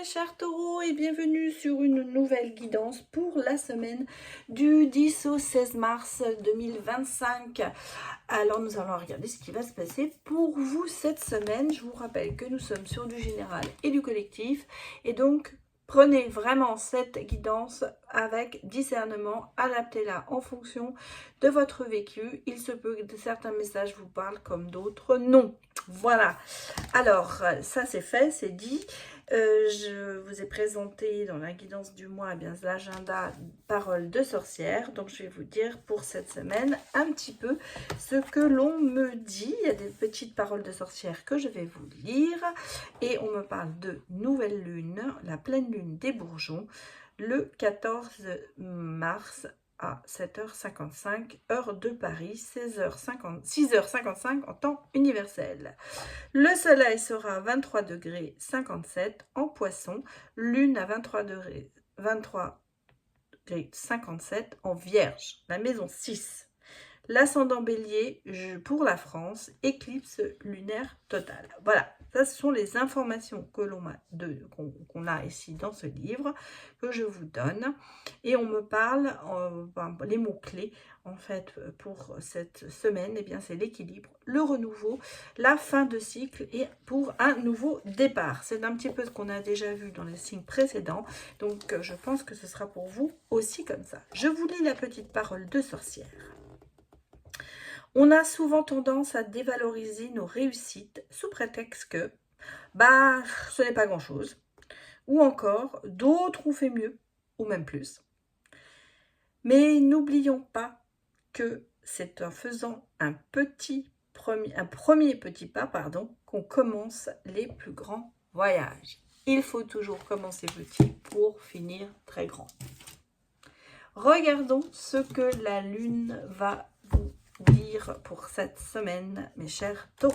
mes chers taureaux et bienvenue sur une nouvelle guidance pour la semaine du 10 au 16 mars 2025. Alors nous allons regarder ce qui va se passer pour vous cette semaine. Je vous rappelle que nous sommes sur du général et du collectif et donc prenez vraiment cette guidance avec discernement, adaptez-la en fonction de votre vécu. Il se peut que certains messages vous parlent comme d'autres non. Voilà, alors ça c'est fait, c'est dit. Je vous ai présenté dans la guidance du mois l'agenda Parole de sorcière. Donc je vais vous dire pour cette semaine un petit peu ce que l'on me dit. Il y a des petites paroles de sorcière que je vais vous lire. Et on me parle de nouvelle lune, la pleine lune des bourgeons, le 14 mars à 7h55, heure de Paris, 6h55 en temps universel. Le soleil sera à 23 degrés 57 en poisson, lune à 23 degrés 57 en vierge, la maison 6. L'ascendant bélier pour la France, éclicse lunaire totale. Voilà, ça ce sont les informations que qu'on a ici dans ce livre, que je vous donne. Et on me parle, les mots-clés, en fait, pour cette semaine, eh bien c'est l'équilibre, le renouveau, la fin de cycle et pour un nouveau départ. C'est un petit peu ce qu'on a déjà vu dans les signes précédents, donc je pense que ce sera pour vous aussi comme ça. Je vous lis la petite parole de sorcière. On a souvent tendance à dévaloriser nos réussites sous prétexte que ce n'est pas grand-chose. Ou encore, d'autres ont fait mieux, ou même plus. Mais n'oublions pas que c'est en faisant un premier petit pas qu'on commence les plus grands voyages. Il faut toujours commencer petit pour finir très grand. Regardons ce que la lune va vous dire pour cette semaine, mes chers taureaux.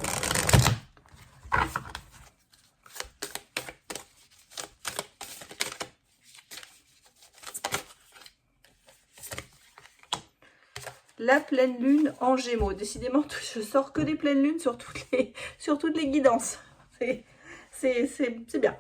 La pleine lune en Gémeaux. Décidément, je sors que des pleines lunes sur toutes les guidances. C'est bien.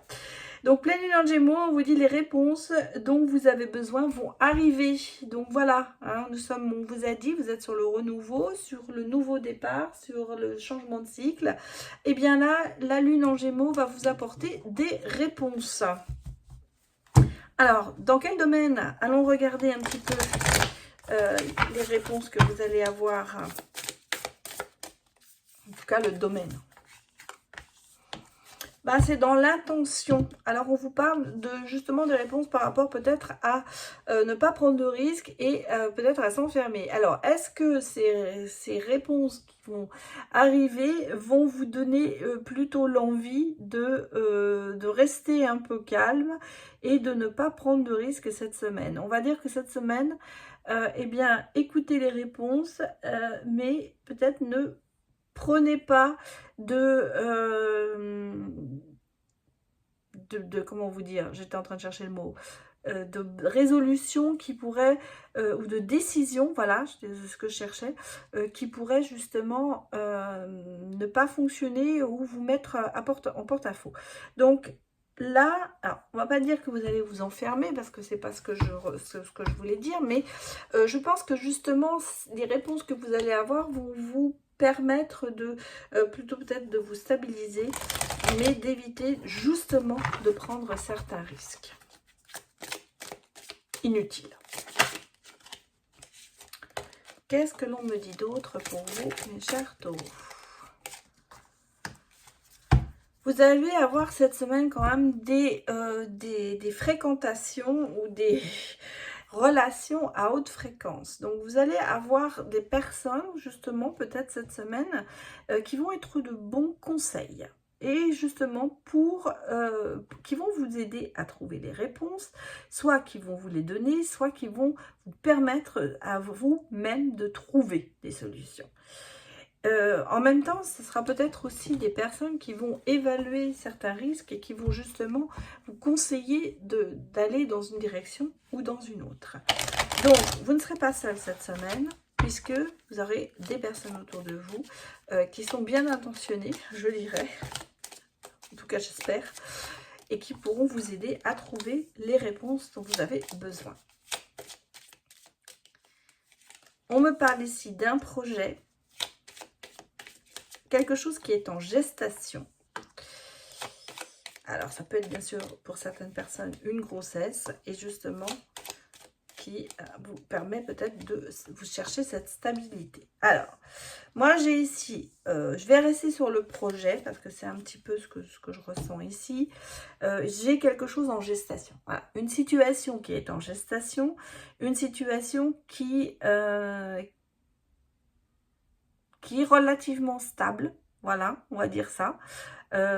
Donc, pleine lune en Gémeaux, on vous dit les réponses dont vous avez besoin vont arriver. Donc, voilà, hein, on vous a dit, vous êtes sur le renouveau, sur le nouveau départ, sur le changement de cycle. Et bien là, la lune en Gémeaux va vous apporter des réponses. Alors, dans quel domaine? Allons regarder un petit peu les réponses que vous allez avoir. En tout cas, le domaine. C'est dans l'intention. Alors, on vous parle justement de réponses par rapport peut-être à ne pas prendre de risques et peut-être à s'enfermer. Alors, est-ce que ces réponses qui vont arriver vont vous donner plutôt l'envie de rester un peu calme et de ne pas prendre de risques cette semaine? On va dire que cette semaine, eh bien, écoutez les réponses, mais peut-être ne prenez pas comment vous dire, j'étais en train de chercher le mot, de résolution qui pourrait, ou de décision, voilà, c'est ce que je cherchais, qui pourrait justement ne pas fonctionner ou vous mettre en porte-à-faux. Donc là, alors, on va pas dire que vous allez vous enfermer parce que c'est pas ce que je voulais dire, mais je pense que justement les réponses que vous allez avoir vont vous permettre de plutôt peut-être de vous stabiliser, mais d'éviter justement de prendre certains risques inutiles. Qu'est-ce que l'on me dit d'autre pour vous, mes chers taureaux? Vous allez avoir cette semaine quand même des fréquentations ou des relations à haute fréquence. Donc, vous allez avoir des personnes, justement, peut-être cette semaine, qui vont être de bons conseils. Et justement, qui vont vous aider à trouver les réponses, soit qui vont vous les donner, soit qui vont vous permettre à vous-même de trouver des solutions. En même temps, ce sera peut-être aussi des personnes qui vont évaluer certains risques et qui vont justement vous conseiller d'aller dans une direction ou dans une autre. Donc, vous ne serez pas seul cette semaine puisque vous aurez des personnes autour de vous qui sont bien intentionnées, je dirais. En tout cas, j'espère. et qui pourront vous aider à trouver les réponses dont vous avez besoin. On me parle ici d'un projet, quelque chose qui est en gestation. Alors, ça peut être bien sûr pour certaines personnes une grossesse et justement qui vous permet peut-être de vous chercher cette stabilité. Alors, moi j'ai ici, je vais rester sur le projet parce que c'est un petit peu ce que je ressens ici. J'ai quelque chose en gestation. Voilà. Une situation qui est en gestation, une situation qui est relativement stable. Voilà, on va dire ça. Mais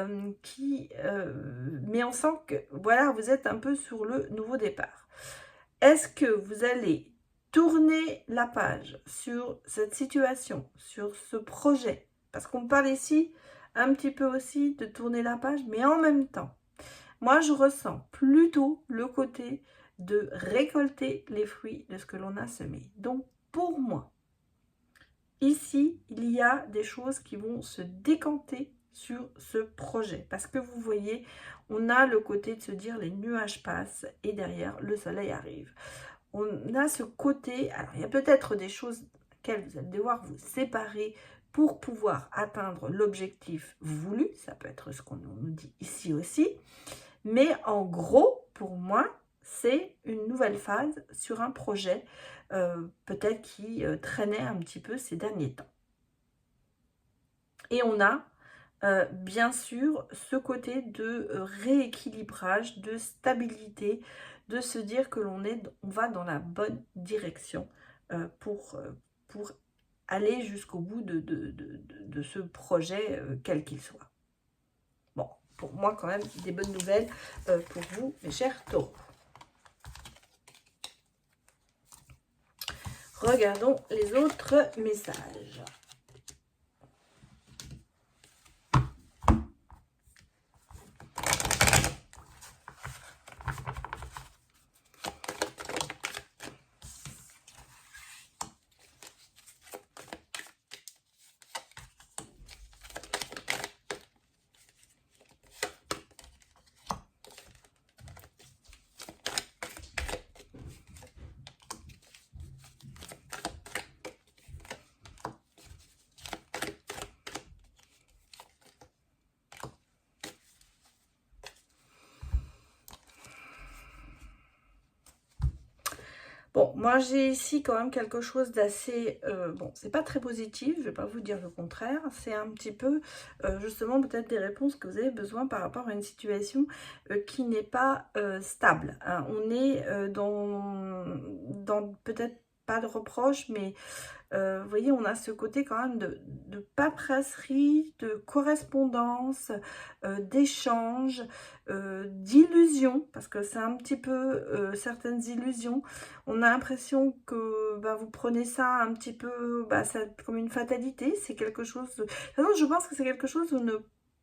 on sent que voilà, vous êtes un peu sur le nouveau départ. Est-ce que vous allez tourner la page sur cette situation, sur ce projet? Parce qu'on parle ici un petit peu aussi de tourner la page, mais en même temps, moi je ressens plutôt le côté de récolter les fruits de ce que l'on a semé. Donc pour moi, ici, il y a des choses qui vont se décanter sur ce projet. Parce que vous voyez, on a le côté de se dire les nuages passent et derrière le soleil arrive. On a ce côté, alors il y a peut-être des choses auxquelles vous allez devoir vous séparer pour pouvoir atteindre l'objectif voulu. Ça peut être ce qu'on nous dit ici aussi. Mais en gros, pour moi, c'est une nouvelle phase sur un projet peut-être qui traînait un petit peu ces derniers temps. Et on a bien sûr ce côté de rééquilibrage, de stabilité, de se dire que on va dans la bonne direction pour aller jusqu'au bout de ce projet, quel qu'il soit. Bon, pour moi quand même, des bonnes nouvelles pour vous, mes chers taureaux. Regardons les autres messages. Bon, moi j'ai ici quand même quelque chose d'assez... bon, c'est pas très positif, je vais pas vous dire le contraire. C'est un petit peu, justement, peut-être des réponses que vous avez besoin par rapport à une situation qui n'est pas stable. Hein. On est dans peut-être pas de reproche, mais vous voyez, on a ce côté quand même de paperasserie, de correspondance, d'échange, d'illusions, parce que c'est un petit peu certaines illusions. On a l'impression que bah, vous prenez ça un petit peu comme une fatalité. C'est quelque chose... De toute façon, je pense que c'est quelque chose où vous ne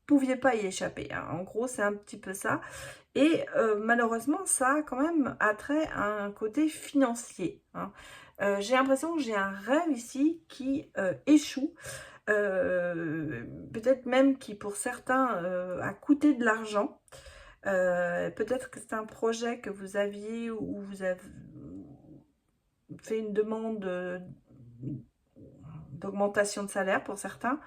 pouviez pas y échapper. Hein. En gros, c'est un petit peu ça. Et malheureusement, ça a quand même attrait à un côté financier. Hein. J'ai l'impression que j'ai un rêve ici qui échoue, peut-être même qui pour certains a coûté de l'argent. Peut-être que c'est un projet que vous aviez ou vous avez fait une demande d'augmentation de salaire pour certains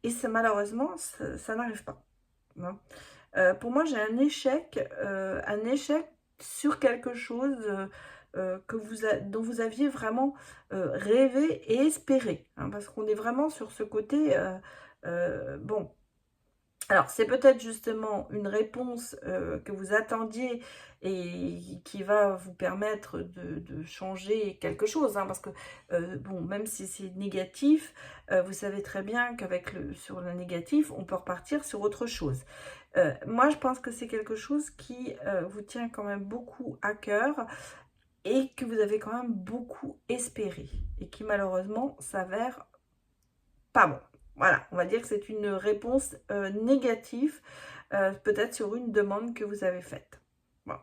et malheureusement ça n'arrive pas. Non. Pour moi j'ai un échec sur quelque chose dont vous aviez vraiment rêvé et espéré, hein, parce qu'on est vraiment sur ce côté, bon, alors c'est peut-être justement une réponse que vous attendiez et qui va vous permettre de changer quelque chose, hein, parce que, bon, même si c'est négatif, vous savez très bien qu'avec sur le négatif, on peut repartir sur autre chose. Moi, je pense que c'est quelque chose qui vous tient quand même beaucoup à cœur, et que vous avez quand même beaucoup espéré et qui malheureusement s'avère pas bon. Voilà, on va dire que c'est une réponse négative, peut-être sur une demande que vous avez faite. Bon.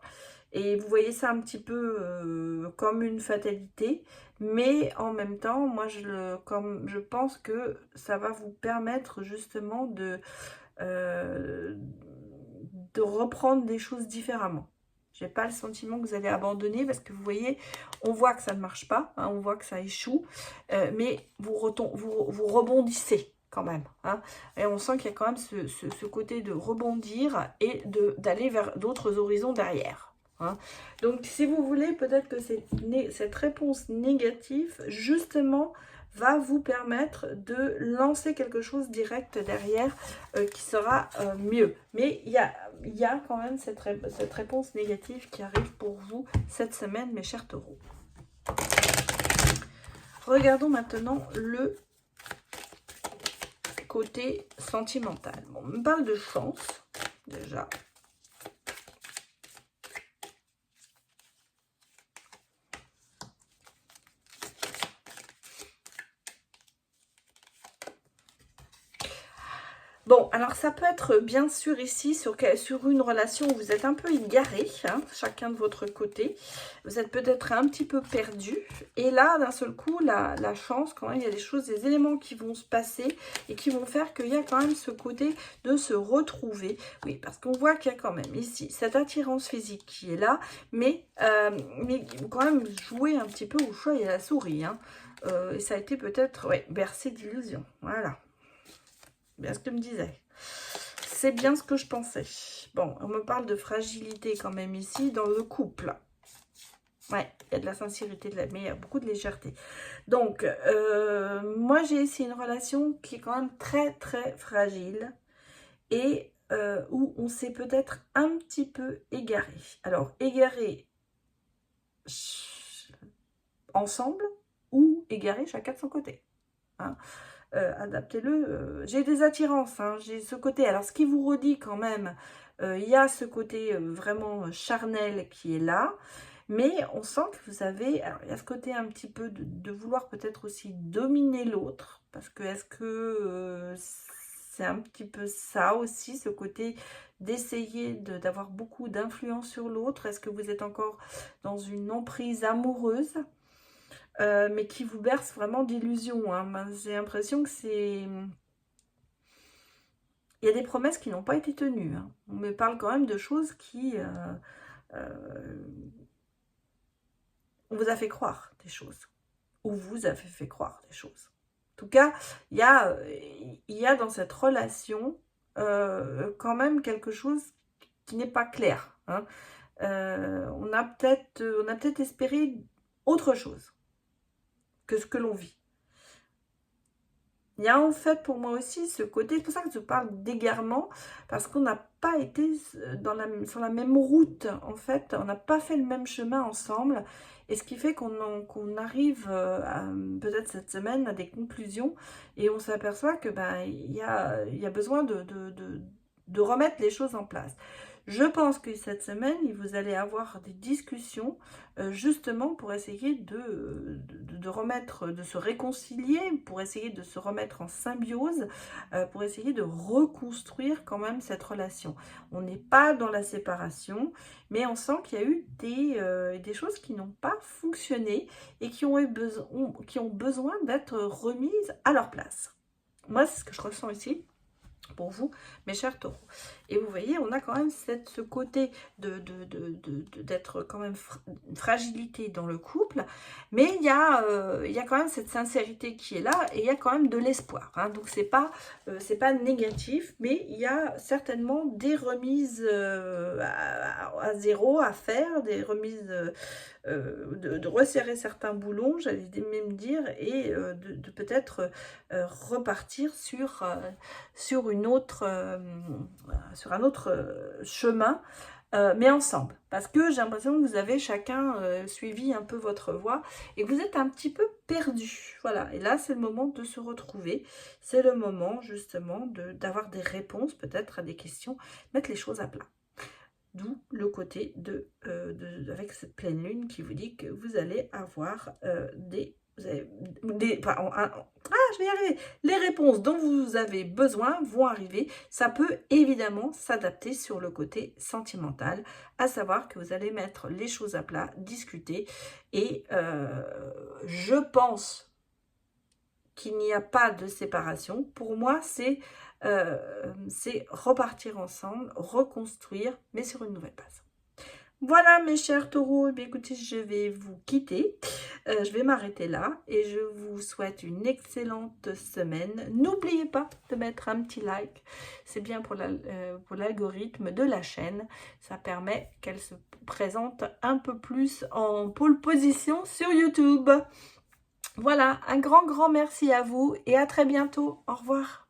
Et vous voyez ça un petit peu comme une fatalité, mais en même temps, moi je pense que ça va vous permettre justement de reprendre des choses différemment. J'ai pas le sentiment que vous allez abandonner parce que vous voyez, on voit que ça ne marche pas, hein, on voit que ça échoue, mais vous rebondissez quand même. Hein, et on sent qu'il y a quand même ce côté de rebondir et d'aller vers d'autres horizons derrière. Hein. Donc, si vous voulez, peut-être que cette réponse négative, justement, va vous permettre de lancer quelque chose direct derrière qui sera mieux. Mais il y a quand même cette réponse négative qui arrive pour vous cette semaine, mes chers taureaux. Regardons maintenant le côté sentimental. Bon, on me parle de chance, déjà. Bon, alors ça peut être bien sûr ici sur une relation où vous êtes un peu égaré, hein, chacun de votre côté. Vous êtes peut-être un petit peu perdu. Et là, d'un seul coup, la chance, quand même, il y a des choses, des éléments qui vont se passer et qui vont faire qu'il y a quand même ce côté de se retrouver. Oui, parce qu'on voit qu'il y a quand même ici cette attirance physique qui est là, mais quand même jouer un petit peu au chat et à la souris. Hein. Et ça a été peut-être bercé d'illusions. Voilà. Bien ce que me disait. C'est bien ce que je pensais. Bon, on me parle de fragilité quand même ici dans le couple. Ouais, il y a de la sincérité, mais il y a beaucoup de légèreté. Donc, moi j'ai ici une relation qui est quand même très très fragile et où on s'est peut-être un petit peu égaré. Alors, égaré ensemble ou égaré chacun de son côté. Hein. Adaptez-le. J'ai des attirances, hein, j'ai ce côté. Alors, ce qui vous redit quand même, il y a ce côté vraiment charnel qui est là, mais on sent que vous avez... Alors, il y a ce côté un petit peu de vouloir peut-être aussi dominer l'autre, parce que est-ce que c'est un petit peu ça aussi, ce côté d'essayer d'avoir beaucoup d'influence sur l'autre? Est-ce que vous êtes encore dans une emprise amoureuse mais qui vous berce vraiment d'illusions. Hein. J'ai l'impression que c'est... Il y a des promesses qui n'ont pas été tenues. Hein. On me parle quand même de choses qui... on vous a fait croire des choses. Ou vous avez fait croire des choses. En tout cas, il y a dans cette relation quand même quelque chose qui n'est pas clair. Hein. On a peut-être espéré autre chose que ce que l'on vit. Il y a en fait pour moi aussi ce côté, c'est pour ça que je parle d'égarement, parce qu'on n'a pas été sur la même route, en fait, on n'a pas fait le même chemin ensemble, et ce qui fait qu'on arrive peut-être cette semaine à des conclusions, et on s'aperçoit que il y a besoin de remettre les choses en place. Je pense que cette semaine, vous allez avoir des discussions justement pour essayer de remettre, de se réconcilier, pour essayer de se remettre en symbiose, pour essayer de reconstruire quand même cette relation. On n'est pas dans la séparation, mais on sent qu'il y a eu des choses qui n'ont pas fonctionné et qui ont besoin d'être remises à leur place. Moi, c'est ce que je ressens ici pour vous, mes chers taureaux. Et vous voyez, on a quand même ce côté d'être quand même une fragilité dans le couple, mais il y a quand même cette sincérité qui est là, et il y a quand même de l'espoir. Hein. Donc, c'est pas négatif, mais il y a certainement des remises à zéro à faire, des remises... de resserrer certains boulons, j'allais même dire, et de peut-être repartir sur un autre chemin, mais ensemble. Parce que j'ai l'impression que vous avez chacun suivi un peu votre voie et que vous êtes un petit peu perdu. Voilà, et là, c'est le moment de se retrouver. C'est le moment, justement, d'avoir des réponses peut-être à des questions, mettre les choses à plat. D'où le côté avec cette pleine lune qui vous dit que vous allez avoir je vais y arriver. Les réponses dont vous avez besoin vont arriver. Ça peut évidemment s'adapter sur le côté sentimental, à savoir que vous allez mettre les choses à plat, discuter. Et je pense qu'il n'y a pas de séparation. Pour moi, c'est c'est repartir ensemble, reconstruire, mais sur une nouvelle base. Voilà mes chers taureaux, eh bien, écoutez, je vais vous quitter, je vais m'arrêter là et je vous souhaite une excellente semaine. N'oubliez pas de mettre un petit like, c'est bien pour l'algorithme de la chaîne, ça permet qu'elle se présente un peu plus en pole position sur YouTube. Voilà, un grand merci à vous et à très bientôt, au revoir.